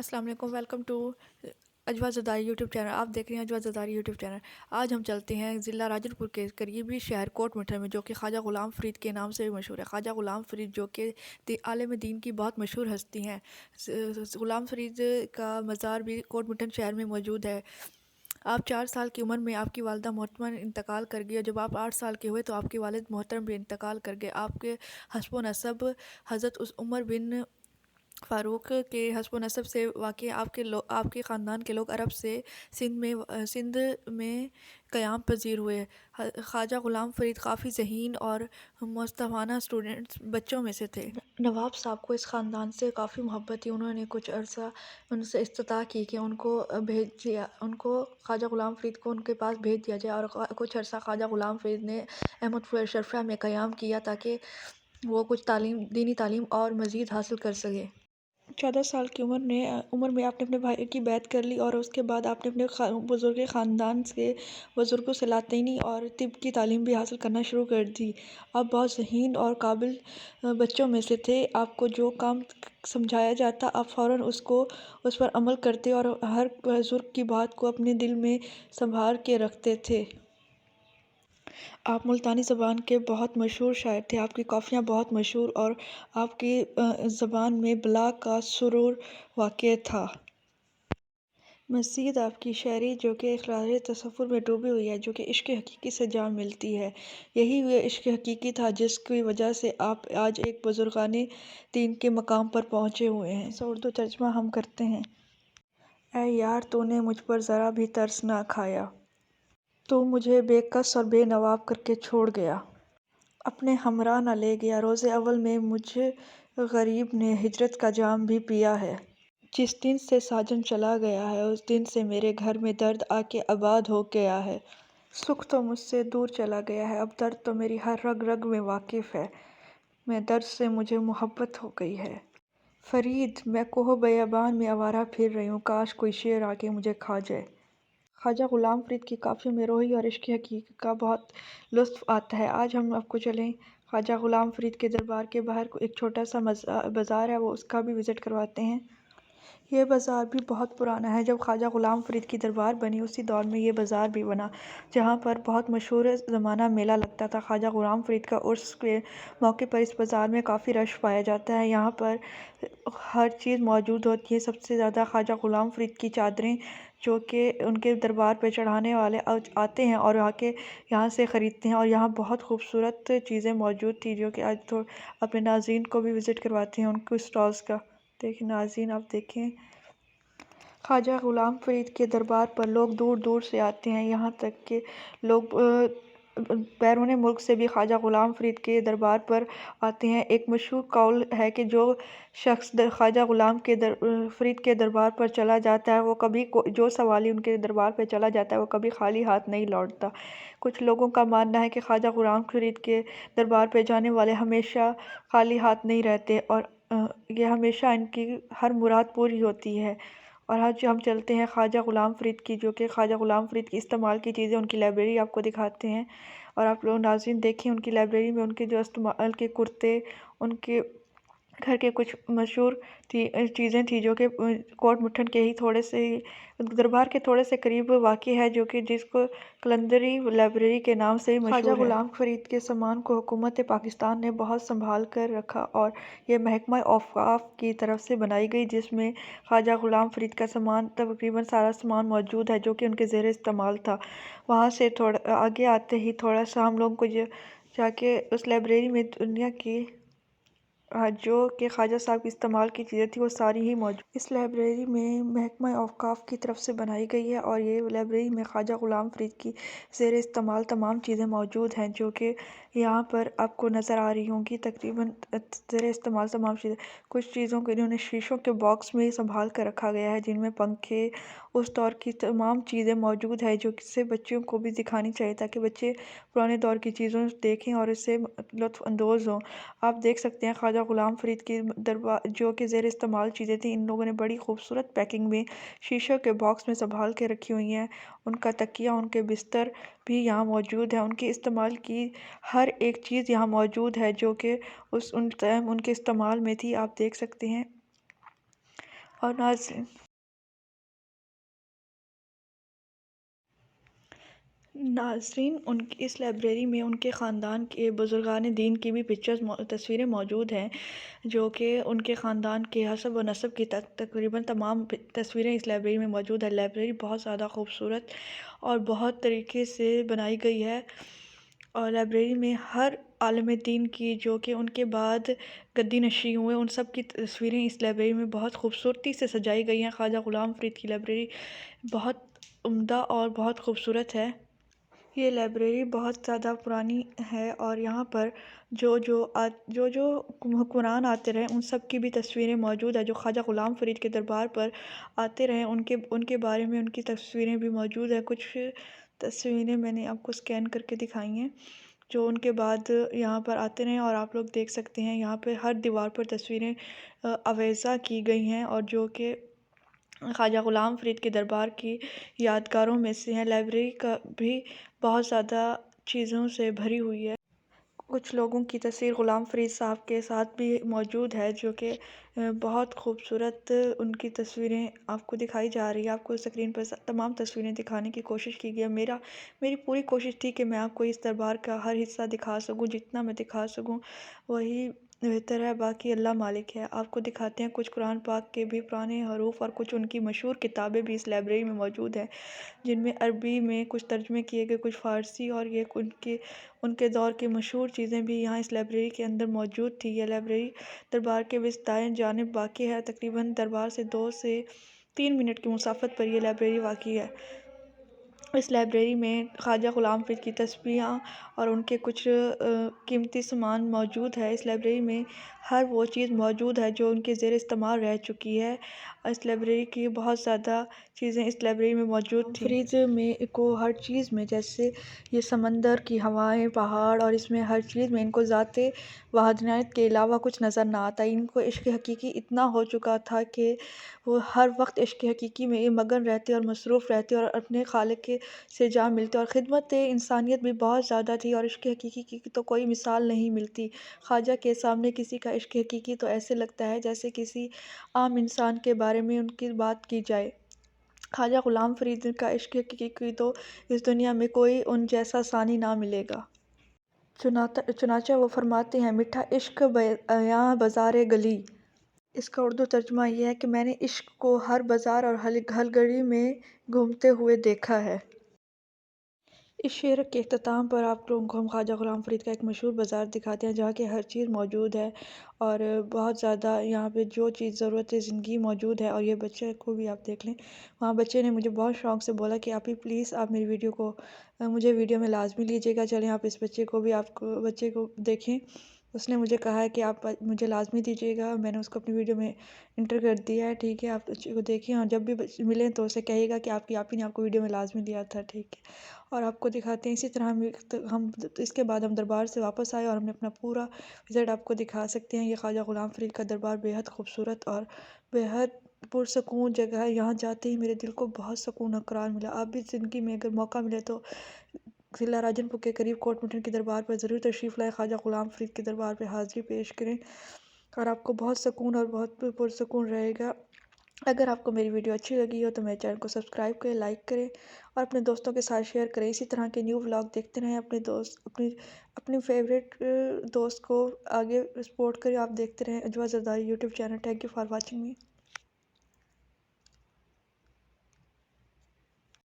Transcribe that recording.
السلام علیکم، welcome to اجوا زرداری یوٹیوب چینل۔ آپ دیکھ رہے ہیں اجوا زرداری یوٹیوب چینل۔ آج ہم چلتے ہیں ضلع راجن پور کے قریبی شہر کوٹ مٹھن میں، جو کہ خواجہ غلام فرید کے نام سے بھی مشہور ہے۔ خواجہ غلام فرید جو کہ عالم دین کی بہت مشہور ہستی ہیں۔ غلام فرید کا مزار بھی کوٹ مٹھن شہر میں موجود ہے۔ آپ 4 سال کی عمر میں آپ کی والدہ محترمہ نے انتقال کر گیا۔ جب آپ 8 سال کے ہوئے تو آپ کے والد محترم بھی انتقال کر گئے۔ آپ کے حسب و نسب حضرت عمر بن فاروق کے حسب و نسب سے واقع آپ کے خاندان کے لوگ عرب سے سندھ میں قیام پذیر ہوئے۔ خواجہ غلام فرید کافی ذہین اور مستفانہ بچوں میں سے تھے۔ نواب صاحب کو اس خاندان سے کافی محبت تھی۔ انہوں نے کچھ عرصہ ان سے استدعا کی کہ ان کو خواجہ غلام فرید کو ان کے پاس بھیج دیا جائے، اور کچھ عرصہ خواجہ غلام فرید نے احمد پور اشرفیہ میں قیام کیا تاکہ وہ کچھ دینی تعلیم اور مزید حاصل کر سکے۔ 14 سال کی عمر میں آپ نے اپنے بھائی کی بیعت کر لی، اور اس کے بعد آپ نے اپنے بزرگ خاندان کے بزرگوں سے لاطینی اور طب کی تعلیم بھی حاصل کرنا شروع کر دی۔ آپ بہت ذہین اور قابل بچوں میں سے تھے۔ آپ کو جو کام سمجھایا جاتا آپ فوراً اس پر عمل کرتے اور ہر بزرگ کی بات کو اپنے دل میں سنبھال کے رکھتے تھے۔ آپ ملتانی زبان کے بہت مشہور شاعر تھے۔ آپ کی قافیہ بہت مشہور اور آپ کی زبان میں بلا کا سرور واقع تھا۔ مزید آپ کی شاعری جو کہ اخراج تصور میں ڈوبی ہوئی ہے، جو کہ عشق حقیقی سے جا ملتی ہے۔ یہی وہ عشق حقیقی تھا جس کی وجہ سے آپ آج ایک بزرگان دین کے مقام پر پہنچے ہوئے ہیں۔ اردو ترجمہ ہم کرتے ہیں۔ اے یار تو نے مجھ پر ذرا بھی ترس نہ کھایا، تو مجھے بے کس اور بے نواب کر کے چھوڑ گیا، اپنے ہمراہ نہ لے گیا۔ روز اول میں مجھ غریب نے ہجرت کا جام بھی پیا ہے۔ جس دن سے ساجن چلا گیا ہے، اس دن سے میرے گھر میں درد آ کے آباد ہو گیا ہے۔ سکھ تو مجھ سے دور چلا گیا ہے، اب درد تو میری ہر رگ رگ میں واقف ہے۔ میں درد سے مجھے محبت ہو گئی ہے۔ فرید، میں کوہ بیابان میں آوارہ پھر رہی ہوں، کاش کوئی شیر آ کے مجھے کھا جائے۔ خواجہ غلام فرید کی قافیوں میں روحی اور عشق حقیقی کا بہت لطف آتا ہے۔ آج ہم آپ کو چلیں خواجہ غلام فرید کے دربار کے باہر ایک چھوٹا سا بازار ہے، اس کا بھی وزٹ کرواتے ہیں۔ یہ بازار بھی بہت پرانا ہے۔ جب خواجہ غلام فرید کی دربار بنی، اسی دور میں یہ بازار بھی بنا، جہاں پر بہت مشہور زمانہ میلہ لگتا تھا۔ خواجہ غلام فرید کا عرس کے موقع پر اس بازار میں کافی رش پایا جاتا ہے۔ یہاں پر ہر چیز موجود ہوتی ہے۔ سب سے زیادہ خواجہ غلام فرید کی چادریں جو کہ ان کے دربار پہ چڑھانے والے آتے ہیں اور یہاں سے خریدتے ہیں، اور یہاں بہت خوبصورت چیزیں موجود تھی جو کہ آج اپنے ناظرین کو بھی وزٹ کرواتے ہیں ان کو اسٹالز کا۔ دیکھیں ناظرین، آپ دیکھیں خواجہ غلام فرید کے دربار پر لوگ دور دور سے آتے ہیں، یہاں تک کہ لوگ بیرون ملک سے بھی خواجہ غلام فرید کے دربار پر آتے ہیں۔ ایک مشہور قول ہے کہ جو شخص خواجہ غلام فرید کے دربار پر چلا جاتا ہے جو سوالی ان کے دربار پہ چلا جاتا ہے وہ کبھی خالی ہاتھ نہیں لوٹتا۔ کچھ لوگوں کا ماننا ہے کہ خواجہ غلام فرید کے دربار پہ جانے والے ہمیشہ خالی ہاتھ نہیں رہتے، اور یہ ہمیشہ ان کی ہر مراد پوری ہوتی ہے۔ اور آج ہم چلتے ہیں خواجہ غلام فرید کی، جو کہ خواجہ غلام فرید کی استعمال کی چیزیں، ان کی لائبریری آپ کو دکھاتے ہیں۔ اور آپ لوگ ناظرین دیکھیں ان کی لائبریری میں ان کے جو استعمال کے کرتے، ان کے گھر کے کچھ مشہور چیزیں تھیں جو کہ کوٹ مٹھن کے ہی دربار کے تھوڑے سے قریب واقع ہے، جو کہ جس کو قلندری لائبریری کے نام سے مشہور ہے۔ خواجہ غلام فرید کے سامان کو حکومت پاکستان نے بہت سنبھال کر رکھا، اور یہ محکمہ اوقاف کی طرف سے بنائی گئی، جس میں خواجہ غلام فرید کا سامان تقریباً سارا سامان موجود ہے جو کہ ان کے زیر استعمال تھا۔ وہاں سے تھوڑا آگے آتے ہی تھوڑا سا ہم لوگوں کو جا کے اس لائبریری میں دنیا کی جو کہ خواجہ صاحب کی استعمال کی چیزیں تھیں وہ ساری ہی موجود۔ اس لائبریری میں محکمہ اوقاف کی طرف سے بنائی گئی ہے، اور یہ لائبریری میں خواجہ غلام فرید کی زیر استعمال تمام چیزیں موجود ہیں جو کہ یہاں پر آپ کو نظر آ رہی ہوں گی۔ تقریباً زیر استعمال تمام چیزیں، کچھ چیزوں کو انہوں نے شیشوں کے باکس میں سنبھال کر رکھا گیا ہے، جن میں پنکھے، اس دور کی تمام چیزیں موجود ہیں، جو سے بچوں کو بھی دکھانی چاہیے تاکہ بچے پرانے دور کی چیزوں دیکھیں اور اس سے لطف اندوز ہوں۔ آپ دیکھ سکتے ہیں خواجہ غلام فرید کی جو کہ زیر استعمال چیزیں تھیں، ان لوگوں نے بڑی خوبصورت پیکنگ میں شیشوں کے باکس میں سنبھال کے رکھی ہوئی ہیں۔ ان کا تکیہ، ان کے بستر بھی یہاں موجود ہے، ان کی استعمال کی ہر ایک چیز یہاں موجود ہے جو کہ ان کے استعمال میں تھی، آپ دیکھ سکتے ہیں۔ اور ناظرین ان کی اس لائبریری میں ان کے خاندان کے بزرگان دین کی بھی تصویریں موجود ہیں، جو کہ ان کے خاندان کے حسب و نسب کی تقریباً تمام تصویریں اس لائبریری میں موجود ہیں۔ لائبریری بہت زیادہ خوبصورت اور بہت طریقے سے بنائی گئی ہے، اور لائبریری میں ہر عالم دین کی جو کہ ان کے بعد گدی نشین ہوئے ان سب کی تصویریں اس لائبریری میں بہت خوبصورتی سے سجائی گئی ہیں۔ خواجہ غلام فرید کی لائبریری بہت عمدہ اور بہت خوبصورت ہے۔ یہ لائبریری بہت زیادہ پرانی ہے، اور یہاں پر جو حکمران آتے رہے ان سب کی بھی تصویریں موجود ہیں، جو خواجہ غلام فرید کے دربار پر آتے رہے ان کے بارے میں ان کی تصویریں بھی موجود ہیں۔ کچھ تصویریں میں نے آپ کو اسکین کر کے دکھائی ہیں جو ان کے بعد یہاں پر آتے رہے، اور آپ لوگ دیکھ سکتے ہیں یہاں پہ ہر دیوار پر تصویریں آویزاں کی گئی ہیں، اور جو کہ خواجہ غلام فرید کے دربار کی یادگاروں میں سے ہیں۔ لائبریری کا بھی بہت زیادہ چیزوں سے بھری ہوئی ہے۔ کچھ لوگوں کی تصویر غلام فرید صاحب کے ساتھ بھی موجود ہے، جو کہ بہت خوبصورت ان کی تصویریں آپ کو دکھائی جا رہی ہے۔ آپ کو اسکرین پر تمام تصویریں دکھانے کی کوشش کی گئی ہے۔ میری پوری کوشش تھی کہ میں آپ کو اس دربار کا ہر حصہ دکھا سکوں، جتنا میں دکھا سکوں وہی بہتر ہے، باقی اللہ مالک ہے۔ آپ کو دکھاتے ہیں کچھ قرآن پاک کے بھی پرانے حروف اور کچھ ان کی مشہور کتابیں بھی اس لائبریری میں موجود ہیں، جن میں عربی میں کچھ ترجمے کیے گئے، کچھ فارسی، اور یہ ان کے دور کی مشہور چیزیں بھی یہاں اس لائبریری کے اندر موجود تھی۔ یہ لائبریری دربار کے دائیں جانب واقع ہے، تقریباً دربار سے 2 سے 3 منٹ کی مسافت پر یہ لائبریری واقع ہے۔ اس لائبریری میں خواجہ غلام فرید کی تسبیحاں اور ان کے کچھ قیمتی سامان موجود ہے۔ اس لائبریری میں ہر وہ چیز موجود ہے جو ان کے زیر استعمال رہ چکی ہے۔ اس لائبریری کی بہت زیادہ چیزیں اس لائبریری میں موجود تھیں۔ فریج میں کو ہر چیز میں، جیسے یہ سمندر کی ہوائیں، پہاڑ، اور اس میں ہر چیز میں ان کو ذات وحدانیت کے علاوہ کچھ نظر نہ آتا۔ ان کو عشق حقیقی اتنا ہو چکا تھا کہ وہ ہر وقت عشق حقیقی میں مگن رہتے اور مصروف رہتے، اور اپنے خالق سے جا ملتے، اور خدمت انسانیت بھی بہت زیادہ تھی، اور عشق حقیقی کی تو کوئی مثال نہیں ملتی۔ خواجہ کے سامنے کسی کا عشق حقیقی تو ایسے لگتا ہے جیسے کسی عام انسان کے بارے میں ان کی بات کی جائے۔ خواجہ غلام فرید کا عشق حقیقی تو اس دنیا میں کوئی ان جیسا ثانی نہ ملے گا۔ چنانچہ وہ فرماتے ہیں، میٹھا عشق بیاں بازار گلی۔ اس کا اردو ترجمہ یہ ہے کہ میں نے عشق کو ہر بازار اور ہلگڑی میں گھومتے ہوئے دیکھا ہے۔ اس شعر کے اختتام پر آپ لوگوں کو ہم خواجہ غلام فرید کا ایک مشہور بازار دکھاتے ہیں، جہاں کہ ہر چیز موجود ہے، اور بہت زیادہ یہاں پہ جو چیز ضرورت زندگی موجود ہے۔ اور یہ بچے کو بھی آپ دیکھ لیں، وہاں بچے نے مجھے بہت شوق سے بولا کہ آپ ہی پلیز آپ میری ویڈیو کو مجھے ویڈیو میں لازمی لیجیے گا، چلیں آپ اس بچے کو بھی بچے کو دیکھیں۔ اس نے مجھے کہا ہے کہ آپ مجھے لازمی دیجیے گا، میں نے اس کو اپنی ویڈیو میں انٹر کر دیا ہے، ٹھیک ہے؟ آپ بچے کو دیکھیں، اور جب بھی ملیں تو اسے کہیے گا کہ آپ کی آپی نے آپ کو ویڈیو میں لازمی لیا تھا، ٹھیک ہے؟ اور آپ کو دکھاتے ہیں اسی طرح ہم اس کے بعد ہم دربار سے واپس آئے، اور ہم نے اپنا پورا وزٹ آپ کو دکھا سکتے ہیں۔ یہ خواجہ غلام فرید کا دربار بےحد خوبصورت اور بےحد پرسکون جگہ ہے۔ یہاں جاتے ہی میرے دل کو بہت سکون اور قرار ملا۔ آپ بھی زندگی میں اگر موقع ملے تو ضلع راجن پور کے قریب کوٹ مٹن کے دربار پر ضرور تشریف لائے، خواجہ غلام فرید کے دربار پہ حاضری پیش کریں، اور آپ کو بہت سکون اور بہت پرسکون رہے گا۔ اگر آپ کو میری ویڈیو اچھی لگی ہو تو میرے چینل کو سبسکرائب کریں، لائک کریں، اور اپنے دوستوں کے ساتھ شیئر کریں۔ اسی طرح کے نیو ولاگ دیکھتے رہیں، اپنی فیوریٹ دوست کو آگے سپورٹ کریں۔ آپ دیکھتے رہیں اجوا Zardari YouTube channel. Thank you for watching me.